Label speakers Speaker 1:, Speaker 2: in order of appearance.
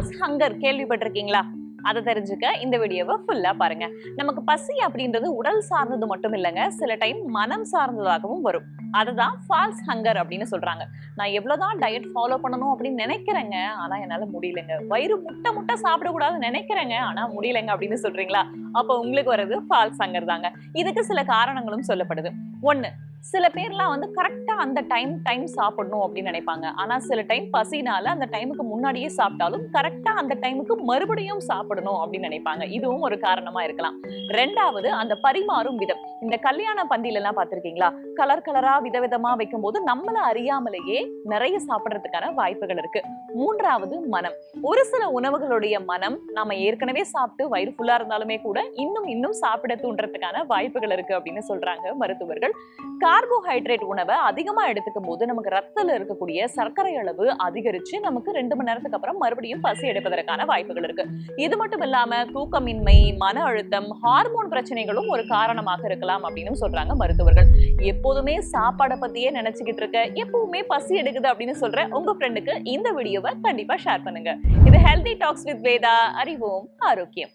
Speaker 1: Falls hunger கேள்விப்பட்டிருக்கீங்களா? அதை தெரிஞ்சுக்க இந்த வீடியோவை ஃபுல்லா பாருங்க. நமக்கு பசி அப்படின்றது உடல் சார்ந்தது மட்டும் இல்லைங்க, சில டைம் மனம் சார்ந்ததாகவும் வரும். அதுதான் ஃபால்ஸ் ஹங்கர் அப்படின்னு சொல்றாங்க. நான் எவ்வளவுதான் டயட் ஃபாலோ பண்ணணும் அப்படின்னு நினைக்கிறேங்க, ஆனா என்னால முடியலங்க. வயிறு முட்டை முட்டை சாப்பிடக்கூடாதுன்னு நினைக்கிறேங்க, ஆனா முடியலங்க அப்படின்னு சொல்றீங்களா? அப்ப உங்களுக்கு வர்றது ஃபால்ஸ் ஹங்கர் தாங்க. இதுக்கு சில காரணங்களும் சொல்லப்படுது. ஒண்ணு, சில பேர்லாம் கரெக்டா அந்த டைம் சாப்பிடணும் அப்படின்னு நினைப்பாங்க. ஆனா சில டைம் பசினால அந்த டைமுக்கு முன்னாடியே சாப்பிட்டாலும் கரெக்டா அந்த டைமுக்கு மறுபடியும் சாப்பிடணும் அப்படின்னு நினைப்பாங்க. இதுவும் ஒரு காரணமா இருக்கலாம். ரெண்டாவது, அந்த பரிமாறும் விதம். இந்த கல்யாண பந்தியில எல்லாம் பார்த்திருக்கீங்களா? கலர் கலரா விதவிதமா வைக்கும் போது நம்மள அறியாமலேயே நிறைய சாப்பிடுறதுக்கான வாய்ப்புகள் இருக்கு. மூன்றாவது, மனம். ஒரு சில உணவுகளுடைய மனம் நாம ஏற்கனவே சாப்பிட்டு வயிறு ஃபுல்லா இருந்தாலுமே கூட இன்னும் சாப்பிட தூண்டுறதுக்கான வாய்ப்புகள் இருக்கு அப்படின்னு சொல்றாங்க மருத்துவர்கள். கார்போஹைட்ரேட் உணவை அதிகமா எடுத்துக்கும் போது நமக்கு ரத்தத்துல இருக்கக்கூடிய சர்க்கரை அளவு அதிகரிச்சு நமக்கு 2 மணி நேரத்துக்கு அப்புறம் மறுபடியும் பசி எடுப்பதற்கான வாய்ப்புகள் இருக்கு. இது மட்டும் இல்லாம தூக்கமின்மை, மன அழுத்தம், ஹார்மோன் பிரச்சனைகளும் ஒரு காரணமாக இருக்கலாம் அப்படின்னு சொல்றாங்க மருத்துவர்கள். எப்போதுமே சாப்பாடை பத்தியே நினைச்சுக்கிட்டு இருக்க, எப்பவுமே பசி எடுக்குது அப்படின்னு சொல்ற உங்க ஃப்ரெண்டுக்கு இந்த வீடியோவை கண்டிப்பா ஷேர் பண்ணுங்க. இது ஹெல்தி டாக்ஸ் வித் வேதா. அறிவோம் ஆரோக்கியம்.